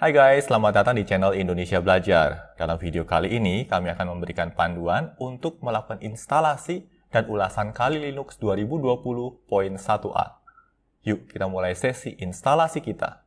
Hai guys, selamat datang di channel Indonesia Belajar. Dalam video kali ini, kami akan memberikan panduan untuk melakukan instalasi dan ulasan Kali Linux 2020.1a. Yuk, kita mulai sesi instalasi kita.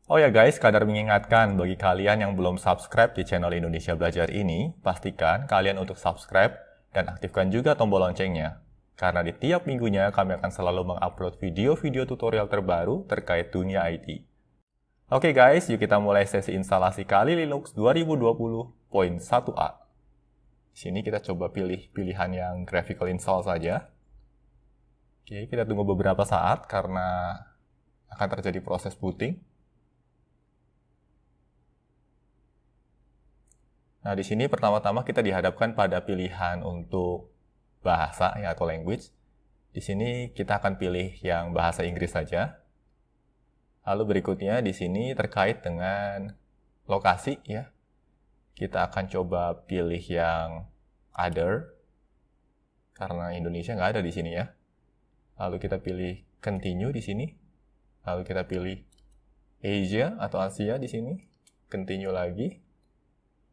Oh ya guys, kadar mengingatkan bagi kalian yang belum subscribe di channel Indonesia Belajar ini, pastikan kalian untuk subscribe dan aktifkan juga tombol loncengnya. Karena di tiap minggunya kami akan selalu mengupload video-video tutorial terbaru terkait dunia IT. Oke guys, yuk kita mulai sesi instalasi Kali Linux 2020.1a. Di sini kita coba pilih pilihan yang graphical install saja. Oke, kita tunggu beberapa saat karena akan terjadi proses booting. Nah, di sini pertama-tama kita dihadapkan pada pilihan untuk bahasa ya, atau language. Di sini kita akan pilih yang bahasa Inggris saja. Lalu berikutnya di sini terkait dengan lokasi ya. Kita akan coba pilih yang other karena Indonesia nggak ada di sini ya. Lalu kita pilih continue di sini. Lalu kita pilih Asia atau Asia di sini. Continue lagi.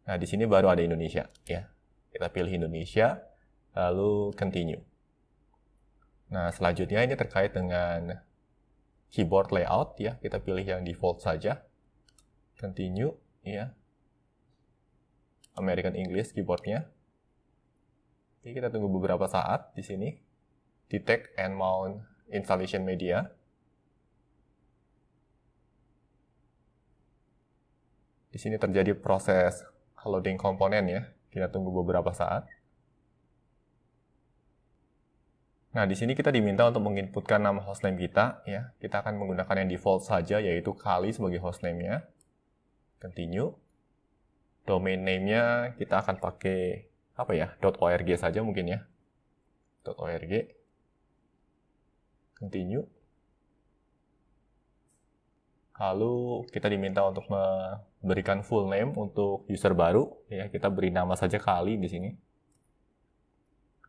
Nah, di sini baru ada Indonesia ya. Kita pilih Indonesia. Lalu continue. Nah, selanjutnya ini terkait dengan keyboard layout ya. Kita pilih yang default saja. Continue ya. American English keyboardnya. Oke, kita tunggu beberapa saat di sini. Detect and mount installation media. Di sini terjadi proses loading komponen ya. Kita tunggu beberapa saat. Nah, di sini kita diminta untuk menginputkan nama hostname kita ya. Kita akan menggunakan yang default saja yaitu Kali sebagai hostname-nya. Continue. Domain name-nya kita akan pakai apa ya? .org saja mungkin ya. .org. Continue. Lalu kita diminta untuk memberikan full name untuk user baru ya. Kita beri nama saja Kali di sini.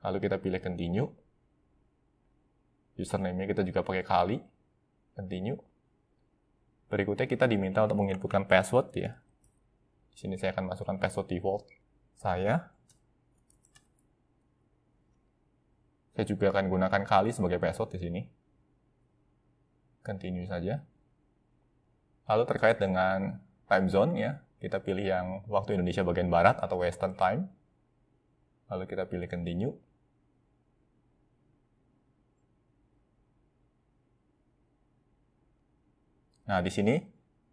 Lalu kita pilih continue. Username-nya kita juga pakai Kali. Continue. Berikutnya kita diminta untuk menginputkan password ya. Di sini saya akan masukkan password default saya. Saya juga akan gunakan Kali sebagai password di sini. Continue saja. Lalu terkait dengan time zone ya, kita pilih yang waktu Indonesia bagian barat atau Western Time. Lalu kita pilih continue. Nah, di sini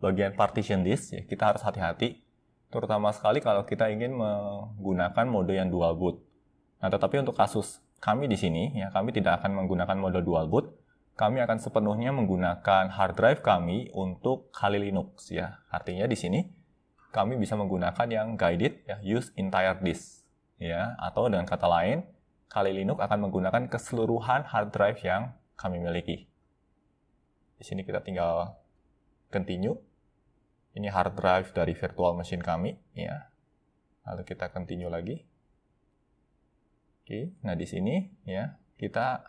bagian partition disk ya, kita harus hati-hati, terutama sekali kalau kita ingin menggunakan mode yang dual boot. Nah, tetapi untuk kasus kami di sini ya, kami tidak akan menggunakan mode dual boot. Kami akan sepenuhnya menggunakan hard drive kami untuk Kali Linux ya. Artinya di sini kami bisa menggunakan yang guided ya, use entire disk ya, atau dengan kata lain, Kali Linux akan menggunakan keseluruhan hard drive yang kami miliki. Di sini kita tinggal continue. Ini hard drive dari virtual machine kami ya. Lalu kita continue lagi. Oke, nah di sini ya, kita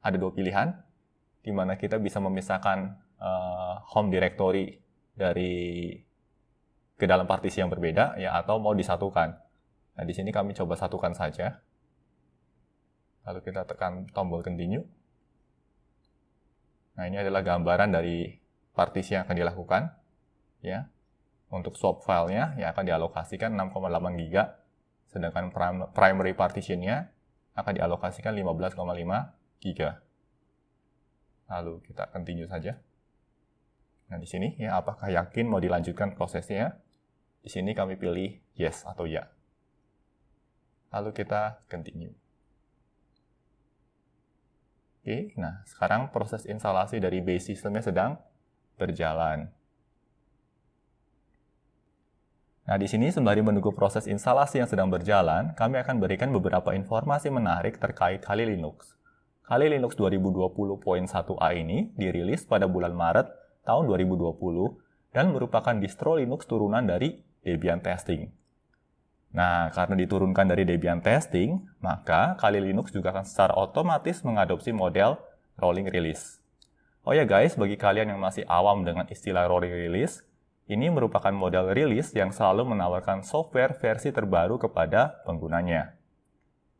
ada dua pilihan di mana kita bisa memisahkan home directory dari ke dalam partisi yang berbeda ya, atau mau disatukan. Nah, di sini kami coba satukan saja. Lalu kita tekan tombol continue. Nah, ini adalah gambaran dari partisi yang akan dilakukan ya. Untuk swap filenya yang akan dialokasikan 6,8 GB, sedangkan primary partitionnya akan dialokasikan 15,5 GB. Lalu kita continue saja. Nah, di sini ya, apakah yakin mau dilanjutkan prosesnya? Di sini kami pilih yes atau ya. Lalu kita continue. Oke, nah sekarang proses instalasi dari base systemnya sedang berjalan. Nah, di sini sembari menunggu proses instalasi yang sedang berjalan, kami akan berikan beberapa informasi menarik terkait Kali Linux. Kali Linux 2020.1a ini dirilis pada bulan Maret tahun 2020 dan merupakan distro Linux turunan dari Debian Testing. Nah, karena diturunkan dari Debian Testing, maka Kali Linux juga akan secara otomatis mengadopsi model rolling release. Oh ya guys, bagi kalian yang masih awam dengan istilah rolling release, ini merupakan model release yang selalu menawarkan software versi terbaru kepada penggunanya.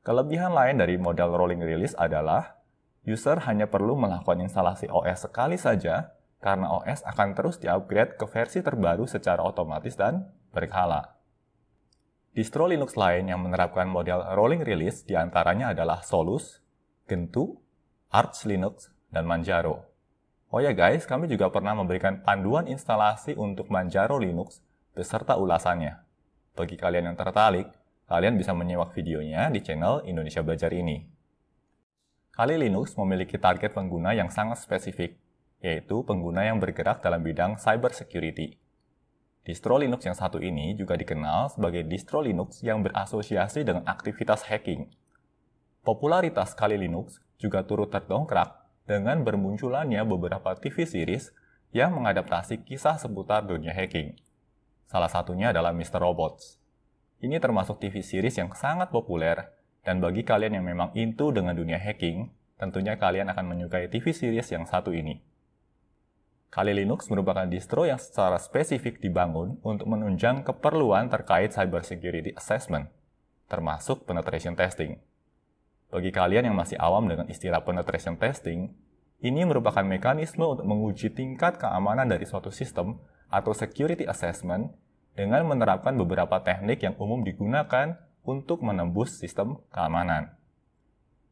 Kelebihan lain dari model rolling release adalah user hanya perlu melakukan instalasi OS sekali saja karena OS akan terus di-upgrade ke versi terbaru secara otomatis dan berkala. Distro Linux lain yang menerapkan model rolling release diantaranya adalah Solus, Gentoo, Arch Linux, dan Manjaro. Oh ya guys, kami juga pernah memberikan panduan instalasi untuk Manjaro Linux beserta ulasannya. Bagi kalian yang tertarik, kalian bisa menyimak videonya di channel Indonesia Belajar ini. Kali Linux memiliki target pengguna yang sangat spesifik, yaitu pengguna yang bergerak dalam bidang cyber security. Distro Linux yang satu ini juga dikenal sebagai distro Linux yang berasosiasi dengan aktivitas hacking. Popularitas Kali Linux juga turut terdongkrak dengan bermunculannya beberapa TV series yang mengadaptasi kisah seputar dunia hacking. Salah satunya adalah Mr. Robots. Ini termasuk TV series yang sangat populer, dan bagi kalian yang memang into dengan dunia hacking, tentunya kalian akan menyukai TV series yang satu ini. Kali Linux merupakan distro yang secara spesifik dibangun untuk menunjang keperluan terkait cybersecurity assessment, termasuk penetration testing. Bagi kalian yang masih awam dengan istilah penetration testing, ini merupakan mekanisme untuk menguji tingkat keamanan dari suatu sistem atau security assessment dengan menerapkan beberapa teknik yang umum digunakan untuk menembus sistem keamanan.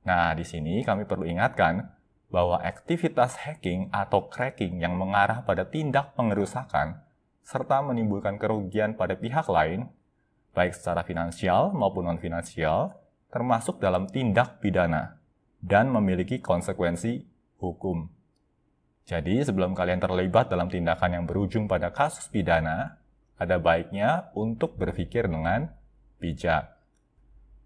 Nah, di sini kami perlu ingatkan bahwa aktivitas hacking atau cracking yang mengarah pada tindak pengerusakan serta menimbulkan kerugian pada pihak lain, baik secara finansial maupun non-finansial, termasuk dalam tindak pidana dan memiliki konsekuensi hukum. Jadi, sebelum kalian terlibat dalam tindakan yang berujung pada kasus pidana, ada baiknya untuk berpikir dengan bijak.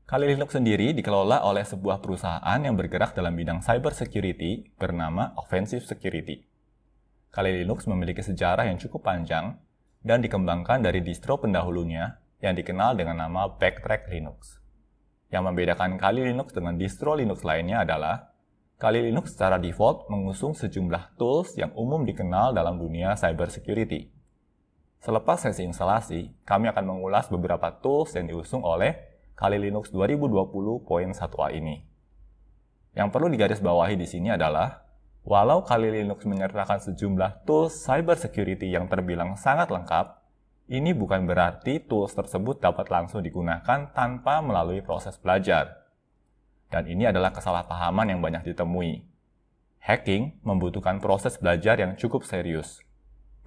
Kali Linux sendiri dikelola oleh sebuah perusahaan yang bergerak dalam bidang cyber security bernama Offensive Security. Kali Linux memiliki sejarah yang cukup panjang dan dikembangkan dari distro pendahulunya yang dikenal dengan nama Backtrack Linux. Yang membedakan Kali Linux dengan distro Linux lainnya adalah Kali Linux secara default mengusung sejumlah tools yang umum dikenal dalam dunia cybersecurity. Selepas sesi instalasi, kami akan mengulas beberapa tools yang diusung oleh Kali Linux 2020.1a ini. Yang perlu digarisbawahi di sini adalah, walau Kali Linux menyertakan sejumlah tools cybersecurity yang terbilang sangat lengkap, ini bukan berarti tools tersebut dapat langsung digunakan tanpa melalui proses belajar. Dan ini adalah kesalahpahaman yang banyak ditemui. Hacking membutuhkan proses belajar yang cukup serius.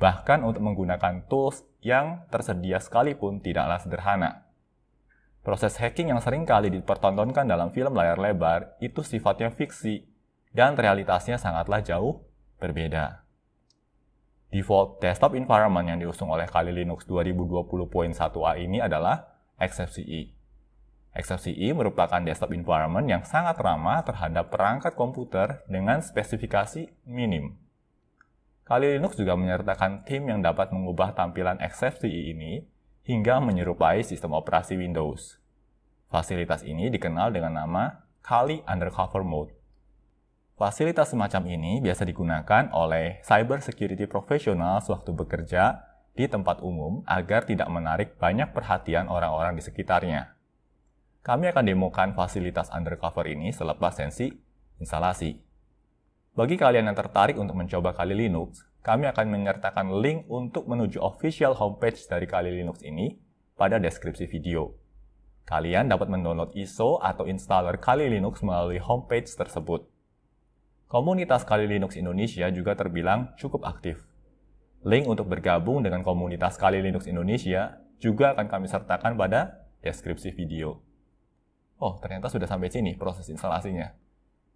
Bahkan untuk menggunakan tools yang tersedia sekalipun tidaklah sederhana. Proses hacking yang sering kali dipertontonkan dalam film layar lebar itu sifatnya fiksi, dan realitasnya sangatlah jauh berbeda. Default desktop environment yang diusung oleh Kali Linux 2020.1a ini adalah XFCE. XFCE merupakan desktop environment yang sangat ramah terhadap perangkat komputer dengan spesifikasi minim. Kali Linux juga menyertakan theme yang dapat mengubah tampilan XFCE ini hingga menyerupai sistem operasi Windows. Fasilitas ini dikenal dengan nama Kali Undercover Mode. Fasilitas semacam ini biasa digunakan oleh cyber security profesional sewaktu bekerja di tempat umum agar tidak menarik banyak perhatian orang-orang di sekitarnya. Kami akan demokan fasilitas undercover ini selepas sesi instalasi. Bagi kalian yang tertarik untuk mencoba Kali Linux, kami akan menyertakan link untuk menuju official homepage dari Kali Linux ini pada deskripsi video. Kalian dapat mendownload ISO atau installer Kali Linux melalui homepage tersebut. Komunitas Kali Linux Indonesia juga terbilang cukup aktif. Link untuk bergabung dengan komunitas Kali Linux Indonesia juga akan kami sertakan pada deskripsi video. Oh, ternyata sudah sampai sini proses instalasinya.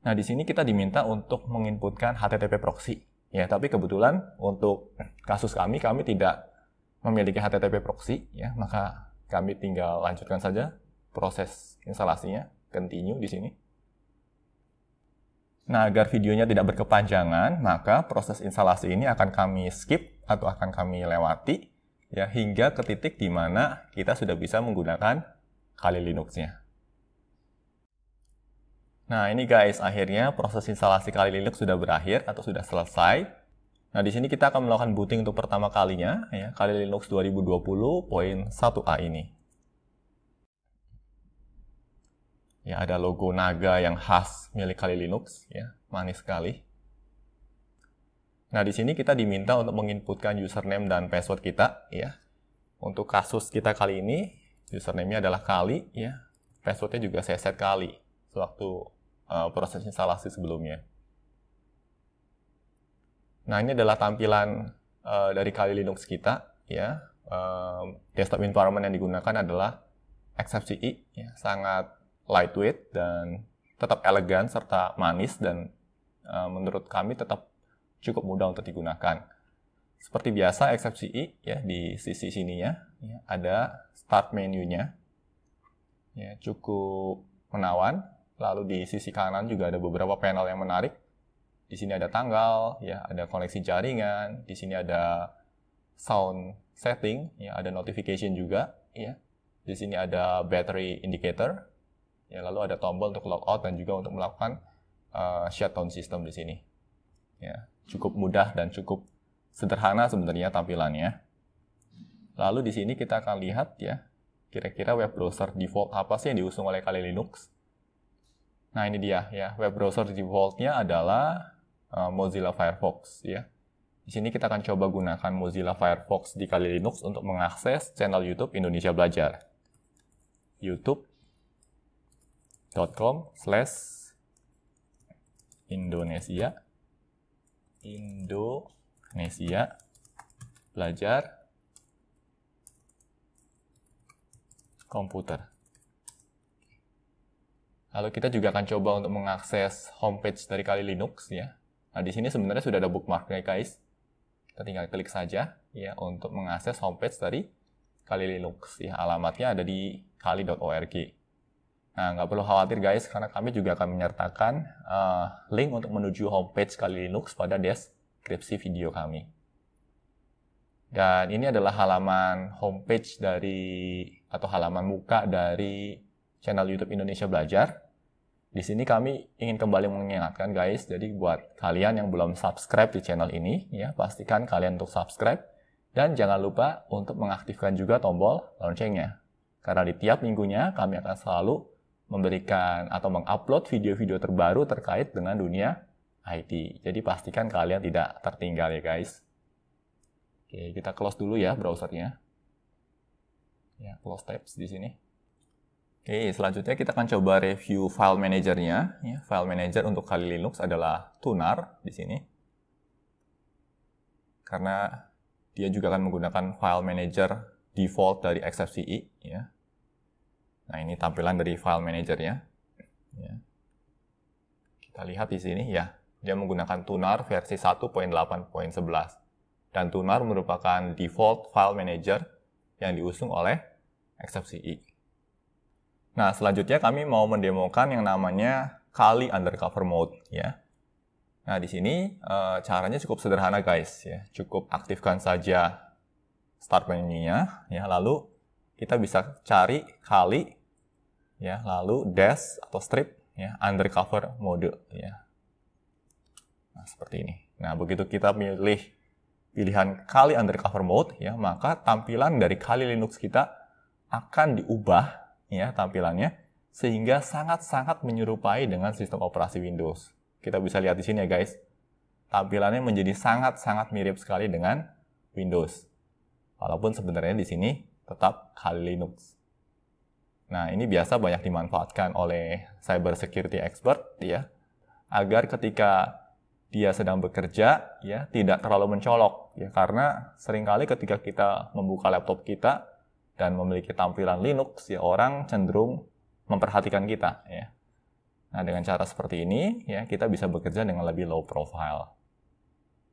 Nah, di sini kita diminta untuk menginputkan HTTP proxy. Ya, tapi kebetulan untuk kasus kami tidak memiliki HTTP proxy, ya, maka kami tinggal lanjutkan saja proses instalasinya, continue di sini. Nah, agar videonya tidak berkepanjangan, maka proses instalasi ini akan kami skip atau akan kami lewati, ya, hingga ke titik di mana kita sudah bisa menggunakan Kali Linux-nya. Nah, ini guys, akhirnya proses instalasi Kali Linux sudah berakhir atau sudah selesai. Nah, di sini kita akan melakukan booting untuk pertama kalinya, ya, Kali Linux 2020.1a ini. Ya, ada logo naga yang khas milik Kali Linux, ya, manis sekali. Nah, di sini kita diminta untuk menginputkan username dan password kita, ya. Untuk kasus kita kali ini, username-nya adalah Kali, ya. Password-nya juga saya set Kali sewaktu proses instalasi sebelumnya. Nah, ini adalah tampilan dari Kali Linux kita, ya. Desktop environment yang digunakan adalah XFCE, ya, sangat lightweight dan tetap elegan serta manis dan menurut kami tetap cukup mudah untuk digunakan. Seperti biasa XFCE, ya, di sisi sininya, ya, ada start menu-nya, ya, cukup menawan. Lalu di sisi kanan juga ada beberapa panel yang menarik. Di sini ada tanggal, ya, ada koneksi jaringan, di sini ada sound setting, ya, ada notification juga, ya. Di sini ada battery indicator, ya, lalu ada tombol untuk logout dan juga untuk melakukan shutdown system di sini. Ya, cukup mudah dan cukup sederhana sebenarnya tampilannya. Lalu di sini kita akan lihat, ya, kira-kira web browser default apa sih yang diusung oleh Kali Linux. Nah, ini dia, ya, web browser default-nya adalah Mozilla Firefox, ya. Di sini kita akan coba gunakan Mozilla Firefox di Kali Linux untuk mengakses channel YouTube Indonesia Belajar. youtube.com/Indonesia Belajar Komputer. Lalu kita juga akan coba untuk mengakses homepage dari Kali Linux, ya. Nah, di sini sebenarnya sudah ada bookmark-nya, guys. Kita tinggal klik saja, ya, untuk mengakses homepage dari Kali Linux. Ya, alamatnya ada di kali.org. Nah, nggak perlu khawatir, guys, karena kami juga akan menyertakan link untuk menuju homepage Kali Linux pada deskripsi video kami. Dan ini adalah halaman homepage atau halaman muka dari channel YouTube Indonesia Belajar. Di sini kami ingin kembali mengingatkan, guys, jadi buat kalian yang belum subscribe di channel ini, ya, pastikan kalian untuk subscribe dan jangan lupa untuk mengaktifkan juga tombol loncengnya. Karena di tiap minggunya kami akan selalu memberikan atau mengupload video-video terbaru terkait dengan dunia IT. Jadi pastikan kalian tidak tertinggal, ya, guys. Oke, kita close dulu ya browsernya. Ya, close tabs di sini. Oke, selanjutnya kita akan coba review file manager-nya. Ya, file manager untuk Kali Linux adalah Tunar di sini. Karena dia juga akan menggunakan file manager default dari XFCE. Ya. Nah, ini tampilan dari file manager-nya. Ya. Kita lihat di sini, ya, dia menggunakan Tunar versi 1.8.11. Dan Tunar merupakan default file manager yang diusung oleh XFCE. Nah, selanjutnya kami mau mendemokan yang namanya Kali Undercover Mode, ya. Nah, di sini caranya cukup sederhana, guys, ya. Cukup aktifkan saja start menu-nya, ya. Lalu kita bisa cari Kali, ya. Lalu dash atau strip, ya, undercover mode, ya. Nah, seperti ini. Nah, begitu kita pilih pilihan Kali Undercover Mode, ya, maka tampilan dari Kali Linux kita akan diubah, ya, tampilannya sehingga sangat-sangat menyerupai dengan sistem operasi Windows. Kita bisa lihat di sini, ya, guys. Tampilannya menjadi sangat-sangat mirip sekali dengan Windows. Walaupun sebenarnya di sini tetap Kali Linux. Nah, ini biasa banyak dimanfaatkan oleh cyber security expert, ya, agar ketika dia sedang bekerja, ya, tidak terlalu mencolok, ya, karena seringkali ketika kita membuka laptop kita dan memiliki tampilan Linux, ya, orang cenderung memperhatikan kita, ya. Nah, dengan cara seperti ini, ya, kita bisa bekerja dengan lebih low profile.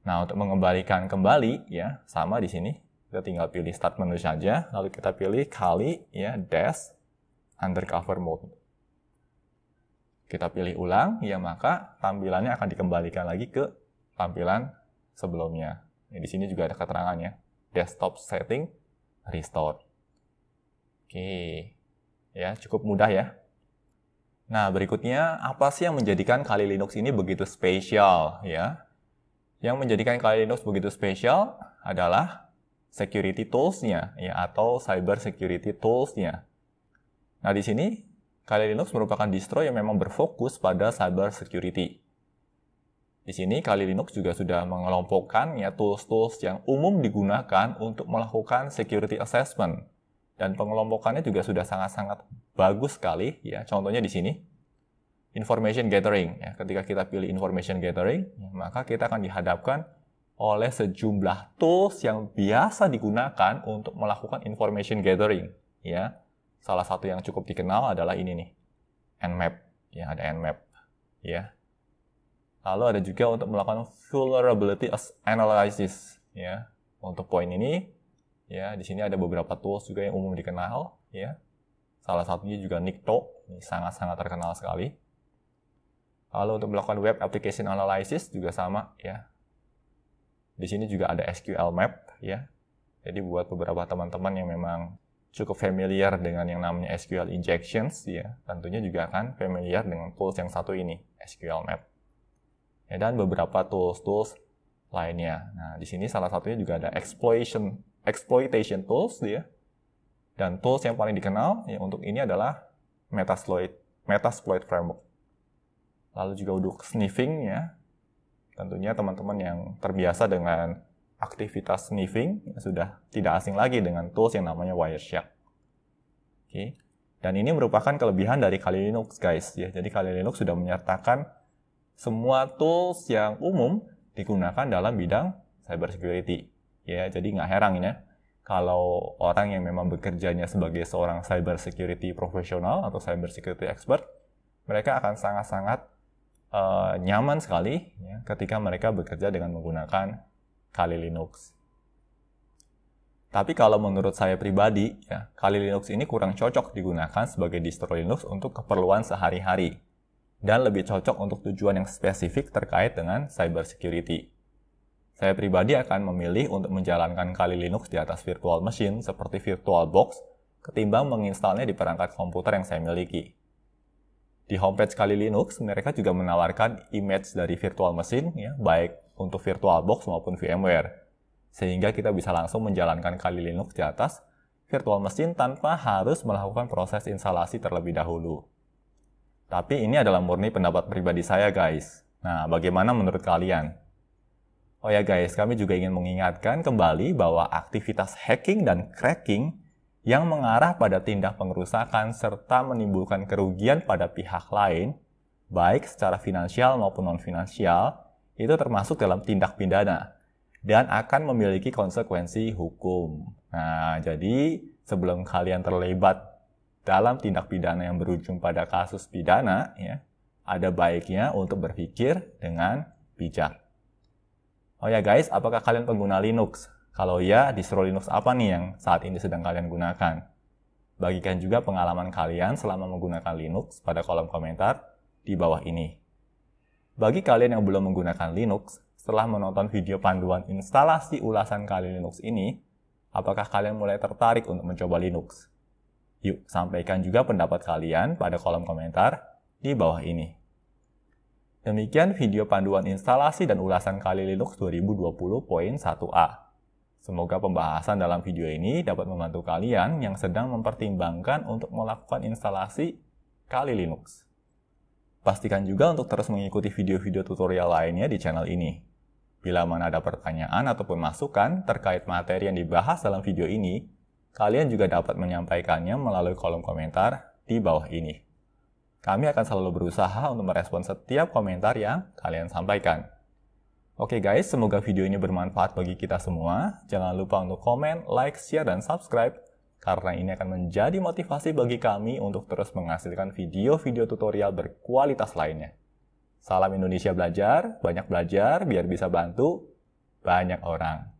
Nah, untuk mengembalikan kembali, ya, sama di sini, kita tinggal pilih start menu saja, lalu kita pilih Kali, ya, dash undercover mode. Kita pilih ulang, ya, maka tampilannya akan dikembalikan lagi ke tampilan sebelumnya. Ya, di sini juga ada keterangannya, desktop setting restore. Oke. Ya, cukup mudah ya. Nah, berikutnya apa sih yang menjadikan Kali Linux ini begitu spesial ya? Yang menjadikan Kali Linux begitu spesial adalah security tools-nya ya, atau cyber security tools-nya. Nah, di sini Kali Linux merupakan distro yang memang berfokus pada cyber security. Di sini Kali Linux juga sudah mengelompokkan ya tools-tools yang umum digunakan untuk melakukan security assessment. Dan pengelompokannya juga sudah sangat-sangat bagus sekali ya. Contohnya di sini information gathering ya. Ketika kita pilih information gathering, ya, maka kita akan dihadapkan oleh sejumlah tools yang biasa digunakan untuk melakukan information gathering ya. Salah satu yang cukup dikenal adalah ini nih. Nmap ya, ada Nmap ya. Lalu ada juga untuk melakukan vulnerability analysis ya. Untuk poin ini ya, di sini ada beberapa tools juga yang umum dikenal ya. Salah satunya juga Nikto, ini sangat-sangat terkenal sekali. Lalu untuk melakukan web application analysis juga sama ya. Di sini juga ada SQL Map ya. Jadi buat beberapa teman-teman yang memang cukup familiar dengan yang namanya SQL injections ya, tentunya juga akan familiar dengan tools yang satu ini, SQL Map. Ya, dan beberapa tools-tools lainnya. Nah, di sini salah satunya juga ada exploitation tools ya. Dan tools yang paling dikenal ya untuk ini adalah Metasploit framework. Lalu juga untuk sniffing ya. Tentunya teman-teman yang terbiasa dengan aktivitas sniffing ya, sudah tidak asing lagi dengan tools yang namanya Wireshark. Oke. Dan ini merupakan kelebihan dari Kali Linux guys ya. Jadi Kali Linux sudah menyertakan semua tools yang umum digunakan dalam bidang cybersecurity. Ya, jadi nggak heran ya, kalau orang yang memang bekerjanya sebagai seorang cybersecurity profesional atau cybersecurity expert, mereka akan sangat-sangat nyaman sekali ya, ketika mereka bekerja dengan menggunakan Kali Linux. Tapi kalau menurut saya pribadi, ya, Kali Linux ini kurang cocok digunakan sebagai distro Linux untuk keperluan sehari-hari, dan lebih cocok untuk tujuan yang spesifik terkait dengan cybersecurity. Saya pribadi akan memilih untuk menjalankan Kali Linux di atas virtual machine seperti VirtualBox ketimbang menginstalnya di perangkat komputer yang saya miliki. Di homepage Kali Linux, mereka juga menawarkan image dari virtual machine, ya, baik untuk VirtualBox maupun VMware, sehingga kita bisa langsung menjalankan Kali Linux di atas virtual machine tanpa harus melakukan proses instalasi terlebih dahulu. Tapi ini adalah murni pendapat pribadi saya guys. Nah, bagaimana menurut kalian? Oh ya guys, kami juga ingin mengingatkan kembali bahwa aktivitas hacking dan cracking yang mengarah pada tindak pengerusakan serta menimbulkan kerugian pada pihak lain, baik secara finansial maupun non-finansial, itu termasuk dalam tindak pidana dan akan memiliki konsekuensi hukum. Nah, jadi sebelum kalian terlibat dalam tindak pidana yang berujung pada kasus pidana, ya, ada baiknya untuk berpikir dengan bijak. Oh ya guys, apakah kalian pengguna Linux? Kalau ya, distro Linux apa nih yang saat ini sedang kalian gunakan? Bagikan juga pengalaman kalian selama menggunakan Linux pada kolom komentar di bawah ini. Bagi kalian yang belum menggunakan Linux, setelah menonton video panduan instalasi ulasan Kali Linux ini, apakah kalian mulai tertarik untuk mencoba Linux? Yuk, sampaikan juga pendapat kalian pada kolom komentar di bawah ini. Demikian video panduan instalasi dan ulasan Kali Linux 2020.1a. Semoga pembahasan dalam video ini dapat membantu kalian yang sedang mempertimbangkan untuk melakukan instalasi Kali Linux. Pastikan juga untuk terus mengikuti video-video tutorial lainnya di channel ini. Bila mana ada pertanyaan ataupun masukan terkait materi yang dibahas dalam video ini, kalian juga dapat menyampaikannya melalui kolom komentar di bawah ini. Kami akan selalu berusaha untuk merespon setiap komentar yang kalian sampaikan. Oke guys, semoga video ini bermanfaat bagi kita semua. Jangan lupa untuk komen, like, share, dan subscribe, karena ini akan menjadi motivasi bagi kami untuk terus menghasilkan video-video tutorial berkualitas lainnya. Salam Indonesia belajar, banyak belajar biar bisa bantu banyak orang.